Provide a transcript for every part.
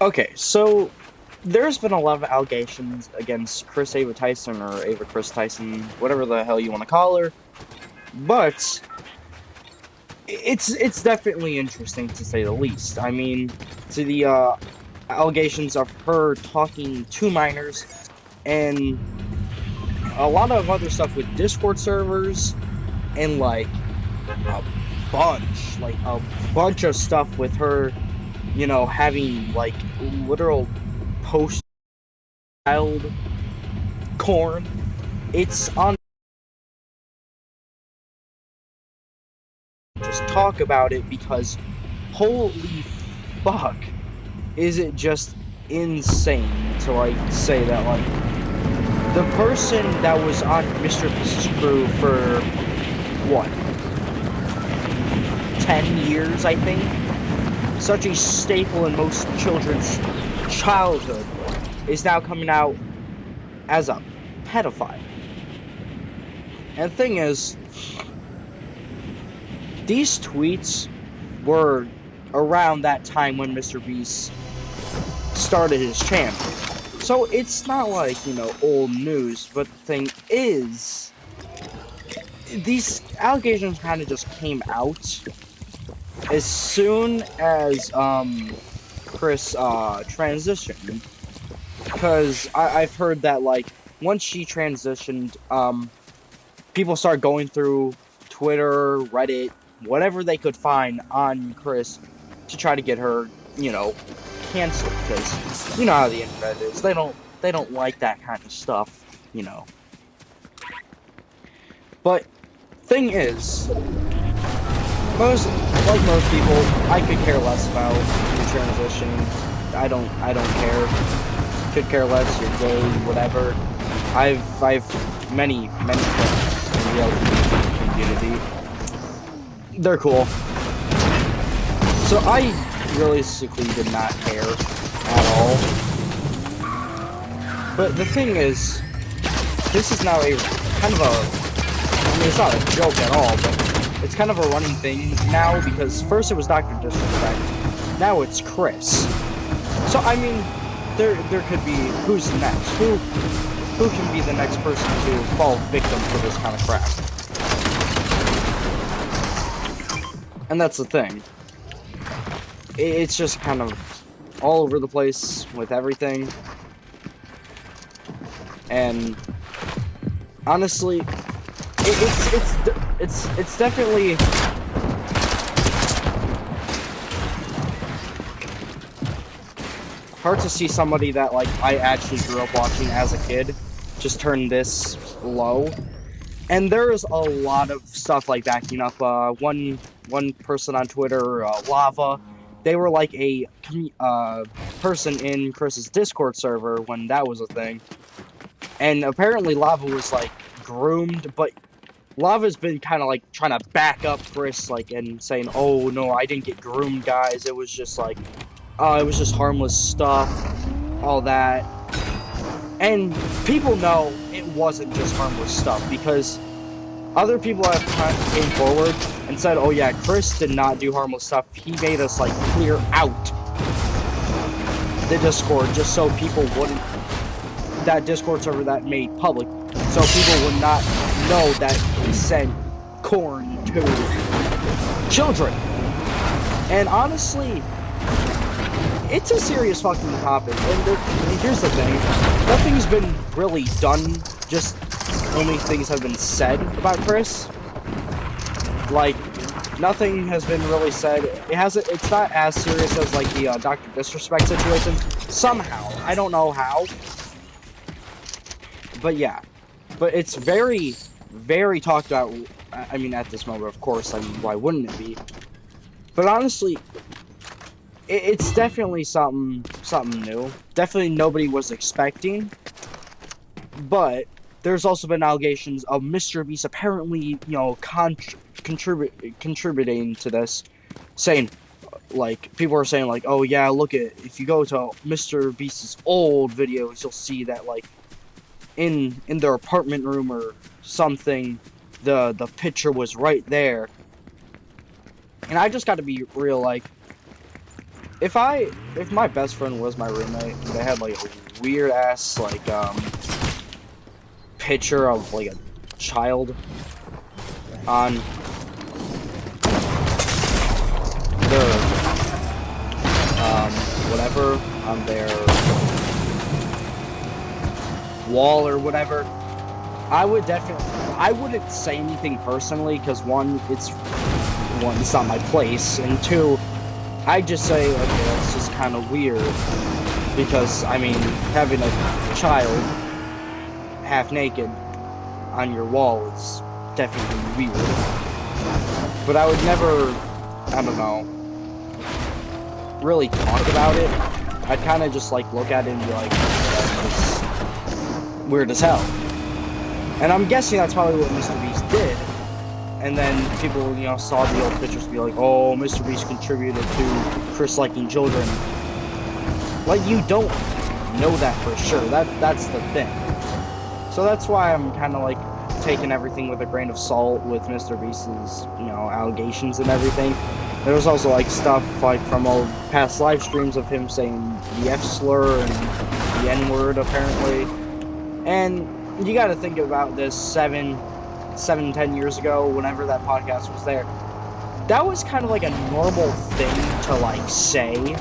Okay, so there's been a lot of allegations against Kris Ava Tyson or Ava Kris Tyson, whatever the hell you want to call her, but it's definitely interesting to say the least. I mean, to the allegations of her talking to minors and a lot of other stuff with Discord servers and a like a bunch of stuff with her, having like literal post child corn. It's on. Just talk about it because holy fuck, is it just insane to like say that like the person that was on Mr. Beast's crew for what, 10 years, I think, such a staple in most children's childhood, is now coming out as a pedophile. And the thing is, these tweets were around that time when Mr. Beast started his channel. So it's not like, old news, but the thing is, these allegations kind of just came out as soon as, Kris, transitioned. Because I've heard that, like, once she transitioned, people started going through Twitter, Reddit, whatever they could find on Kris to try to get her, canceled, because you know how the internet is. They don't like that kind of stuff. But thing is, most people, I could care less about your transition. I don't care. Could care less. You're gay, whatever. I've many friends in the LGBT community. They're cool. So I realistically did not care at all. But the thing is, this is now a kind of it's not a joke at all, but it's kind of a running thing now, because first it was Dr. Disrespect, now it's Kris. So I mean, there could be, who's next? Who can be the next person to fall victim for this kind of crap? And that's the thing. It's just kind of all over the place with everything. And honestly, it's definitely hard to see somebody that like I actually grew up watching as a kid just turn this low. And there's a lot of stuff like backing up. One person on Twitter, Lava, they were like a person in Kris's Discord server when that was a thing. And apparently Lava was like groomed, but Lava's been kind of like trying to back up Kris, like, and saying, "Oh no, I didn't get groomed, guys. It was just like, it was just harmless stuff, all that." And people know it wasn't just harmless stuff, because other people have came forward and said, "Oh yeah, Kris did not do harmless stuff. He made us like clear out the Discord just so people wouldn't." That Discord server that made public, so people would not know that he sent corn to children. And honestly, it's a serious fucking topic. And here's the thing: nothing's been really done. Just only things have been said about Kris. Like, nothing has been really said. It hasn't. It's not as serious as like the Dr. Disrespect situation. Somehow, I don't know how. But yeah, but it's very, very talked about. I mean, at this moment, of course. I mean, why wouldn't it be? But honestly, it's definitely something new. Definitely nobody was expecting. But there's also been allegations of Mr. Beast apparently, contributing to this, saying, like, people are saying, like, "Oh yeah, look at, if you go to Mr. Beast's old videos, you'll see that like." In their apartment room or something, the picture was right there. And I just got to be real, like, if my best friend was my roommate and they had like a weird ass like picture of like a child on their whatever, on their wall or whatever, I wouldn't say anything personally, because one, it's not my place, and two, I'd just say, okay, that's just kind of weird, because, I mean, having a child half naked on your wall is definitely weird. But I would never, I don't know, really talk about it. I'd kind of just, like, look at it and be like, that's weird as hell. And I'm guessing that's probably what Mr. Beast did. And then people, you know, saw the old pictures and be like, oh, Mr. Beast contributed to Kris liking children. Like, you don't know that for sure. That's the thing. So that's why I'm kind of, like, taking everything with a grain of salt with Mr. Beast's, you know, allegations and everything. There was also, like, stuff, like, from old past live streams of him saying the F-slur and the N-word, apparently. And you gotta think about this 10 years ago, whenever that podcast was there. That was kind of like a normal thing to, like, say.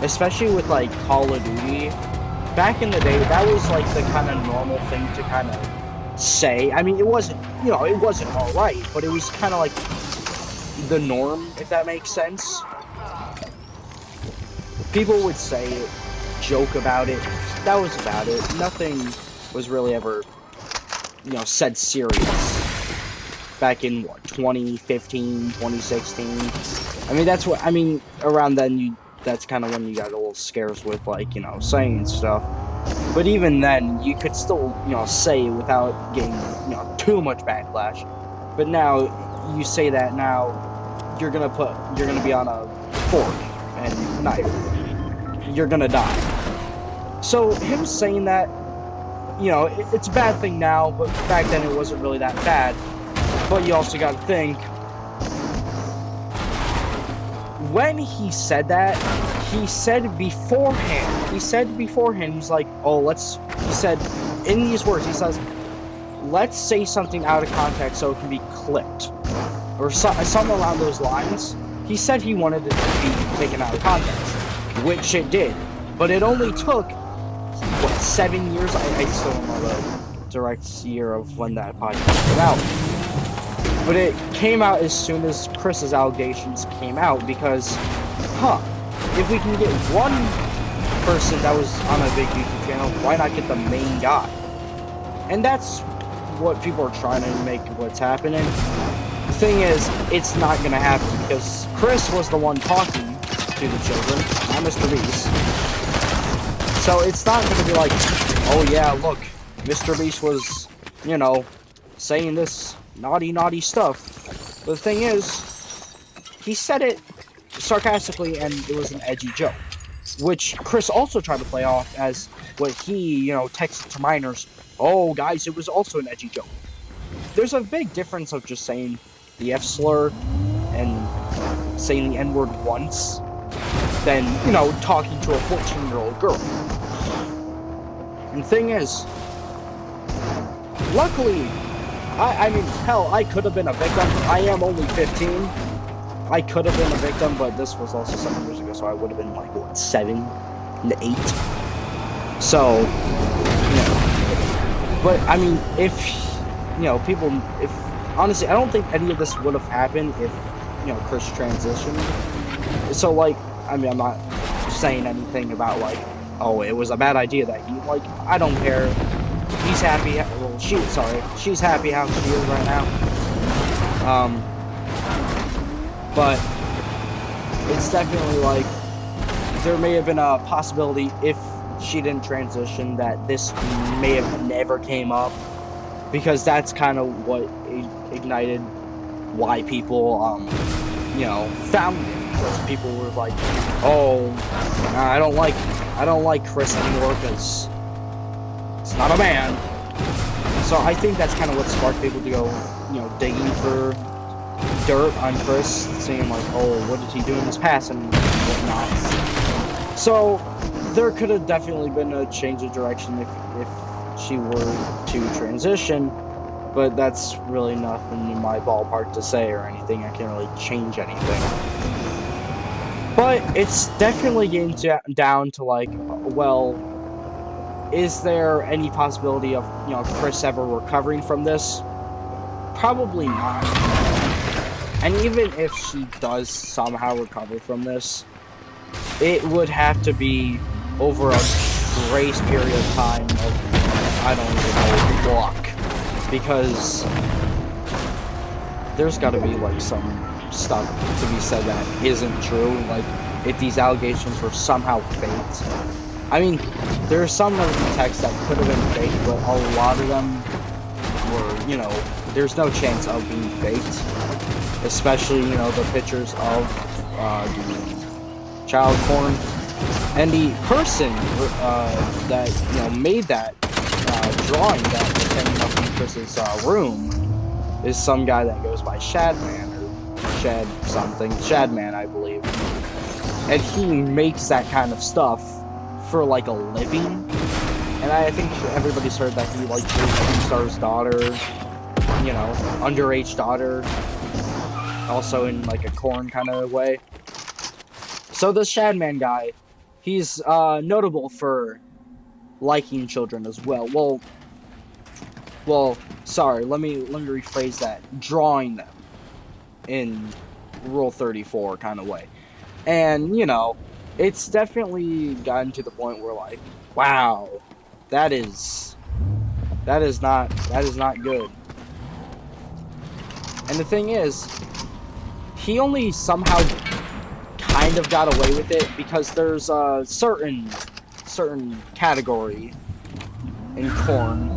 Especially with, like, Call of Duty. Back in the day, that was, like, the kind of normal thing to kind of say. I mean, it wasn't, you know, it wasn't alright, but it was kind of like the norm, if that makes sense. People would say it, joke about it. That was about it. Nothing was really ever, you know, said serious. Back in, what, 2015, 2016? I mean, that's what, I mean, around then, that's kind of when you got a little scarce with, like, you know, saying stuff. But even then, you could still, you know, say without getting, you know, too much backlash. But now, you say that now, you're gonna be on a fork and knife. You're gonna die. So, him saying that, you know, it's a bad thing now, but back then it wasn't really that bad. But you also gotta think, when he said that, he said beforehand, he's like, oh, he said, in these words, he says, let's say something out of context so it can be clipped. Or something along those lines. He said he wanted it to be taken out of context, which it did. But it only took, what, 7 years? I still don't know the direct year of when that podcast came out. But it came out as soon as Kris's allegations came out, because, if we can get one person that was on a big YouTube channel, why not get the main guy? And that's what people are trying to make what's happening. The thing is, it's not gonna happen, because Kris was the one talking to the children, not Mr. Beast. So it's not gonna be like, oh yeah, look, Mr. Beast was, you know, saying this naughty stuff. But the thing is, he said it sarcastically, and it was an edgy joke, which Kris also tried to play off as what he, you know, texted to minors. Oh, guys, it was also an edgy joke. There's a big difference of just saying the F-slur and saying the N-word once than, you know, talking to a 14-year-old girl. And the thing is, luckily, I mean, hell, I could have been a victim. I am only 15. I could have been a victim, but this was also 7 years ago, so I would have been, like, what, 7 to 8? So, you know. But, I mean, if, you know, honestly, I don't think any of this would have happened if, you know, Kris transitioned. So, like, I mean, I'm not saying anything about, like, oh, it was a bad idea that he, like, I don't care. He's happy, well, she's happy how she is right now. But it's definitely, like, there may have been a possibility if she didn't transition that this may have never came up, because that's kind of what ignited why people, you know, found it, because people were like, oh, I don't like Kris anymore because it's not a man. So I think that's kind of what sparked people to go, you know, digging for dirt on Kris, saying like, oh, what did he do in his past and whatnot. So there could have definitely been a change of direction if she were to transition, but that's really nothing in my ballpark to say or anything. I can't really change anything. But it's definitely getting down to like, well, is there any possibility of, you know, Kris ever recovering from this? Probably not. And even if she does somehow recover from this, it would have to be over a grace period of time of, I don't even know, luck. Because there's gotta be, like, some stuff to be said that isn't true. Like, if these allegations were somehow faked. I mean, there are some of the texts that could have been faked, but a lot of them were, you know, there's no chance of being faked. Especially, you know, the pictures of the child porn. And the person that, you know, made that drawing that was hanging up in Kris's room is some guy that goes by Shadman, or Shad something. Shadman, I believe. And he makes that kind of stuff for, like, a living. And I think everybody's heard that he, like, Star's daughter, you know, underage daughter, also in, like, a corn kind of way. So this Shadman guy, he's notable for liking children as well. Well, sorry, let me rephrase that. Drawing them in Rule 34 kind of way. And, you know, it's definitely gotten to the point where, like, wow, that is not good. And the thing is, he only somehow kind of got away with it because there's a certain category in corn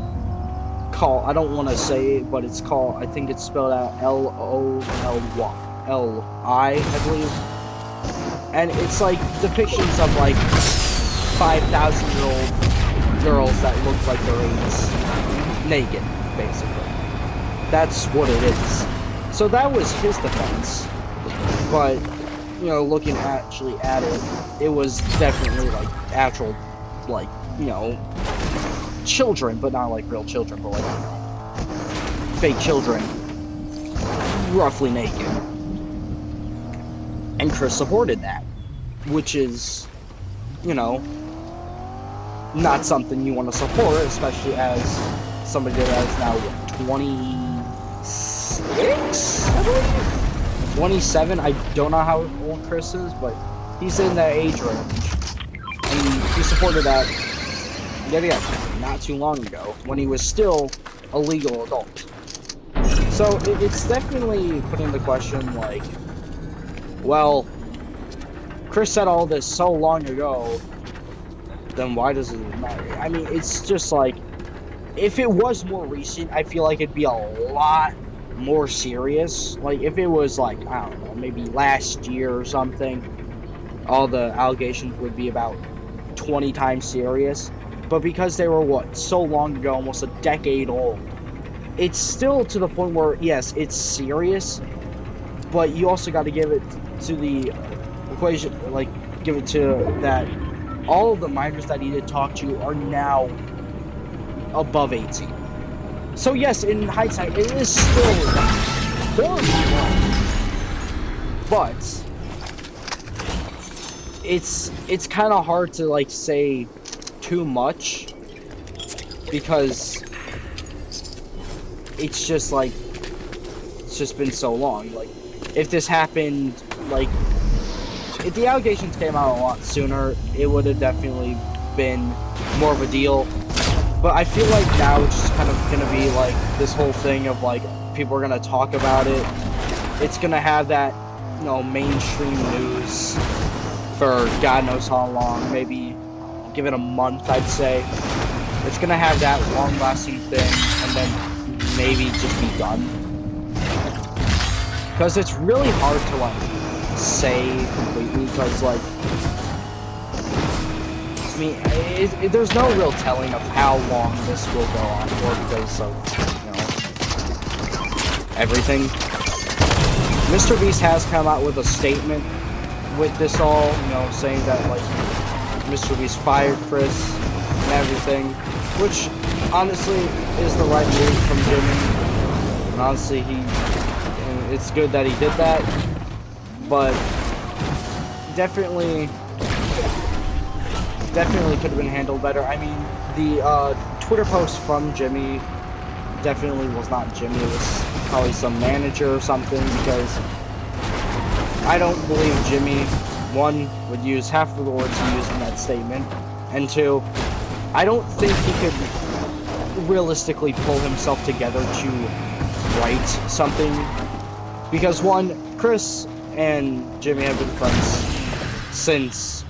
called, I don't want to say it, but it's called, I think it's spelled out L-O-L-I, I believe. And it's like depictions of like 5,000-year-old girls that look like their age naked, basically. That's what it is. So that was his defense. But, you know, looking actually at it, it was definitely like actual, like, you know, children, but not like real children, but like, you know, fake children, roughly naked. And Kris supported that, which is, you know, not something you want to support, especially as somebody that is now, what, 26, I believe? 27, I don't know how old Kris is, but he's in that age range. And he supported that, yet again, not too long ago, when he was still a legal adult. So it's definitely putting the question, like, well, Kris said all this so long ago, then why does it matter? I mean, it's just like, if it was more recent, I feel like it'd be a lot more serious. Like, if it was like, I don't know, maybe last year or something, all the allegations would be about 20 times serious. But because they were, what, so long ago, almost a decade old, it's still to the point where, yes, it's serious, but you also got to give it to the equation, like, give it to that all of the minors that he did talk to are now above 18. So yes, in hindsight, it is still horrible, but it's kind of hard to, like, say too much, because it's just like, it's just been so long. Like, if this happened, like, if the allegations came out a lot sooner, it would have definitely been more of a deal. But I feel like now it's just kind of gonna be like this whole thing of like, people are gonna talk about it. It's gonna have that, you know, mainstream news for God knows how long, maybe give it a month, I'd say. It's gonna have that long-lasting thing, and then maybe just be done. Because it's really hard to, like, say completely, because, like, I mean, there's no real telling of how long this will go on for, because of, you know, everything. Mr. Beast has come out with a statement with this all, saying that like Mr. Beast fired Kris and everything, which honestly is the right move from Jimmy. And honestly, it's good that he did that, but definitely could have been handled better. I mean, the Twitter post from Jimmy definitely was not Jimmy. It was probably some manager or something, because I don't believe Jimmy, one, would use half of the words he used in that statement, and two, I don't think he could realistically pull himself together to write something, because one, Kris and Jimmy have been friends since,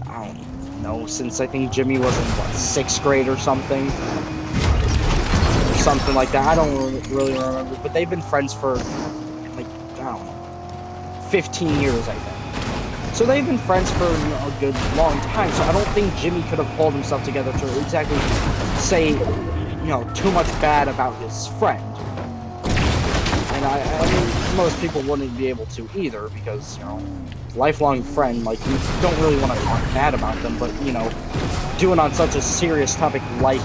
I don't know, since I think Jimmy was in, what, 6th grade or something? Something like that. I don't really remember, but they've been friends for, like, I don't know, 15 years, I think. So they've been friends for a good long time, so I don't think Jimmy could have pulled himself together to exactly say, too much bad about his friend. And I mean, most people wouldn't be able to either, because, lifelong friend, like, you don't really want to talk bad about them, but, do it on such a serious topic like,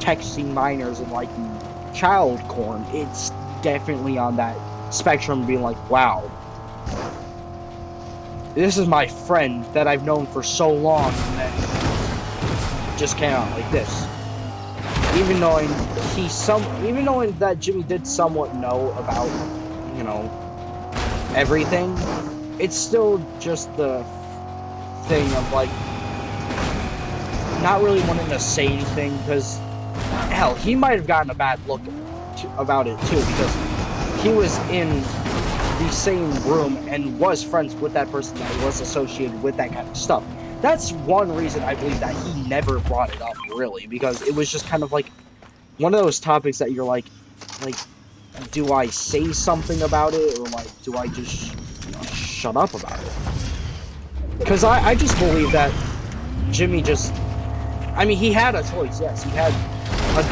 texting minors and liking child porn, it's definitely on that spectrum, being like, wow, this is my friend that I've known for so long, and then just came out like this. Even knowing that Jimmy did somewhat know about, everything, it's still just the thing of like not really wanting to say anything, because hell, he might have gotten a bad look about it too, because he was in the same room and was friends with that person that was associated with that kind of stuff. That's one reason I believe that he never brought it up, really, because it was just kind of like one of those topics that you're like, do I say something about it, or like, do I just shut up about it? Because I just believe that Jimmy just, I mean, he had a choice, yes, he had a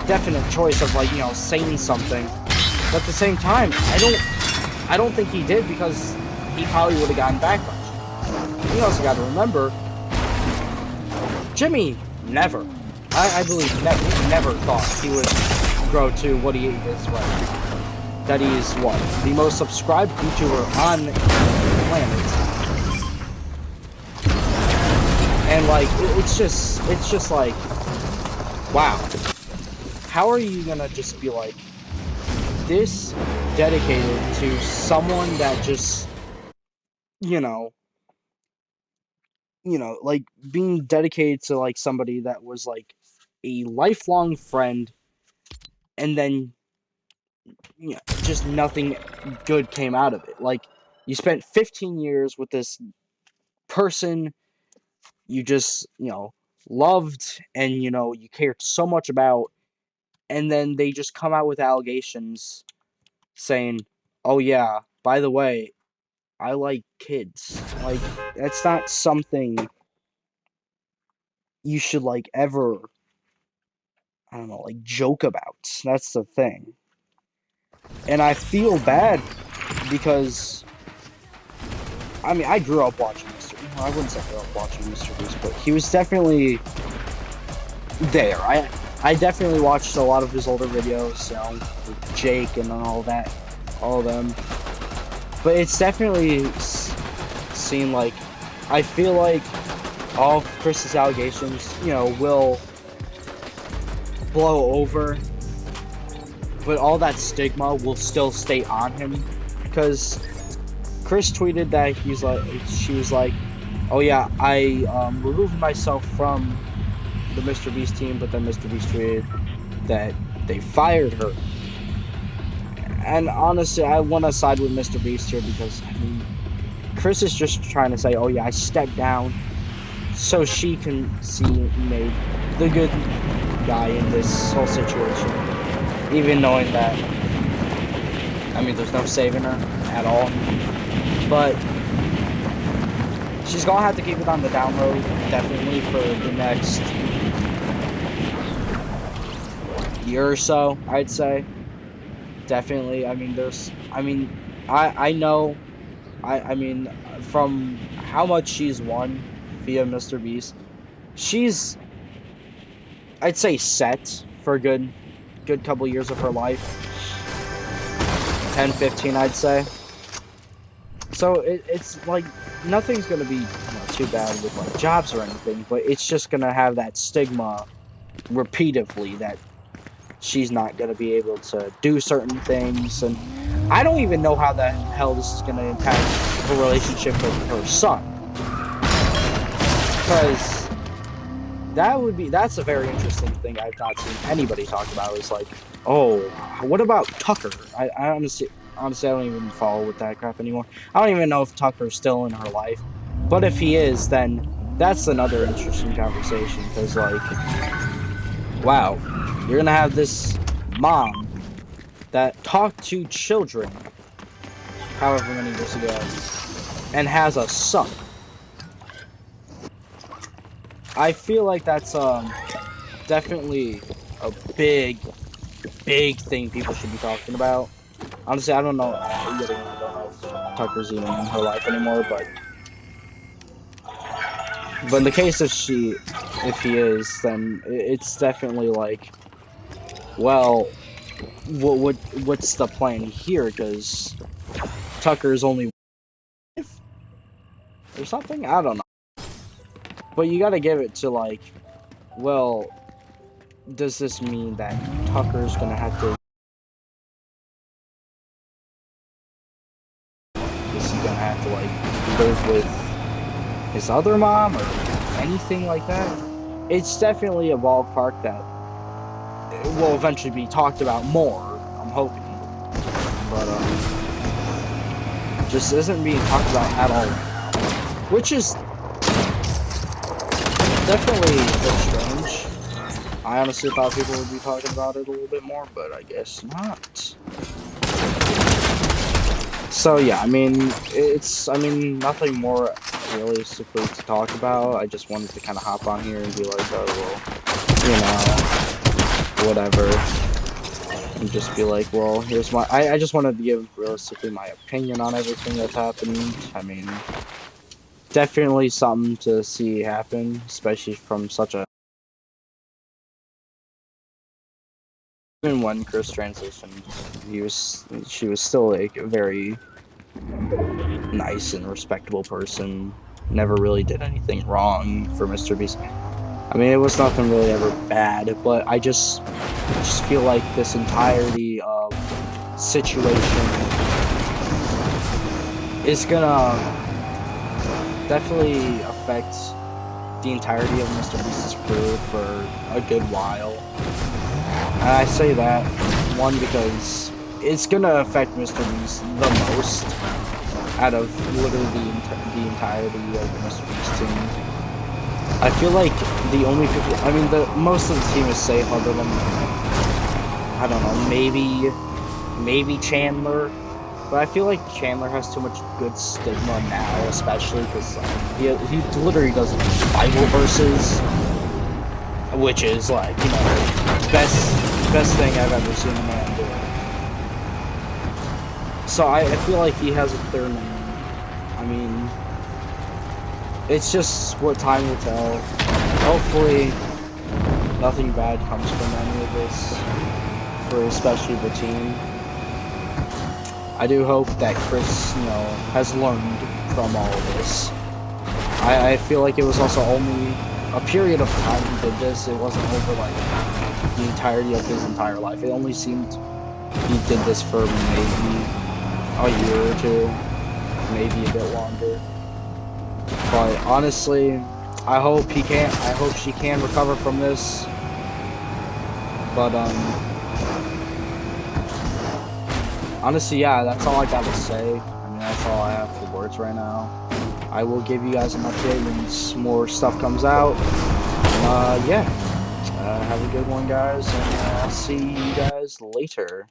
definite choice of like, saying something, but at the same time, I don't think he did, because he probably would have gotten backlash. You also got to remember, Jimmy never, I believe never thought he would grow to what he is right. That he's what? The most subscribed YouTuber on the planet. And like it's just like, wow. How are you gonna just be like this dedicated to someone that just like being dedicated to like somebody that was like a lifelong friend, and then just nothing good came out of it. Like, you spent 15 years with this person you just, loved, and, you cared so much about, and then they just come out with allegations saying, oh yeah, by the way, I like kids. Like, that's not something you should, like, ever, I don't know, like, joke about. That's the thing. And I feel bad because, I mean, I grew up watching Mr. I wouldn't say I grew up watching Mr. Beast, but he was definitely there. I definitely watched a lot of his older videos, with Jake and all of them. But it's definitely seemed like, I feel like all of Kris's allegations, will blow over, but all that stigma will still stay on him, because Kris tweeted that she was like, oh yeah, I removed myself from the Mr. Beast team, but then Mr. Beast tweeted that they fired her. And honestly, I want to side with Mr. Beast here, because, I mean, Kris is just trying to say, oh yeah, I stepped down so she can see me, the good guy in this whole situation. Even knowing that, I mean, there's no saving her at all. But she's gonna have to keep it on the down low, definitely, for the next year or so, I'd say. definitely. I mean, I know. I mean, from how much she's won via Mr. Beast, she's, I'd say, set for a good couple years of her life. 10, 15, I'd say. So it's like nothing's gonna be too bad with like jobs or anything, but it's just gonna have that stigma repeatedly that she's not gonna be able to do certain things, and I don't even know how the hell this is gonna impact her relationship with her son, because that's a very interesting thing I've not seen anybody talk about. Is like, oh, what about Tucker? I honestly, I don't even follow with that crap anymore. I don't even know if Tucker's still in her life, but if he is, then that's another interesting conversation. Because like, wow, you're gonna have this mom that talked to children, however many years ago, and has a son. I feel like that's definitely a big thing people should be talking about. Honestly, I don't know. I don't know if Tucker's even in her life anymore, but in the case if he is, then it's definitely like, well, what's the plan here? Because Tucker's only wife or something. I don't know. But you got to give it to like, well, does this mean that Tucker's gonna have to? Is he gonna have to like live with his other mom or anything like that? It's definitely a ballpark that will eventually be talked about more. I'm hoping, but just isn't being talked about at all right now, which is definitely a bit strange. I honestly thought people would be talking about it a little bit more, but I guess not. So yeah, I mean, nothing more realistically to talk about. I just wanted to kind of hop on here and be like, oh, well, whatever. And just be like, well, here's my, I just wanted to give realistically my opinion on everything that's happened. I mean, definitely something to see happen, especially from such a, even when Kris transitioned, she was still like a very nice and respectable person. Never really did anything wrong for Mr. Beast. I mean, it was nothing really ever bad, but I just feel like this entirety of situation is gonna definitely affect the entirety of Mr. Beast's crew for a good while. And I say that, one, because it's gonna affect Mr. Beast the most out of literally the entirety of the Mr. Beast team. I feel like the only people, I mean, most of the team is safe other than, I don't know, maybe Chandler, but I feel like Chandler has too much good stigma now, especially because he literally does Bible verses, which is like, best thing I've ever seen a man do. So I feel like he has a clear name. I mean, it's just what time will tell. Hopefully, nothing bad comes from any of this, for especially the team. I do hope that Kris, has learned from all of this. I feel like it was also only a period of time he did this. It wasn't over, like, the entirety of his entire life. It only seemed he did this for maybe a year or two, maybe a bit longer. But honestly, I hope she can recover from this. But honestly, yeah, that's all I gotta say. I mean, that's all I have for words right now. I will give you guys an update when more stuff comes out. Yeah. Have a good one, guys, and I'll see you guys later.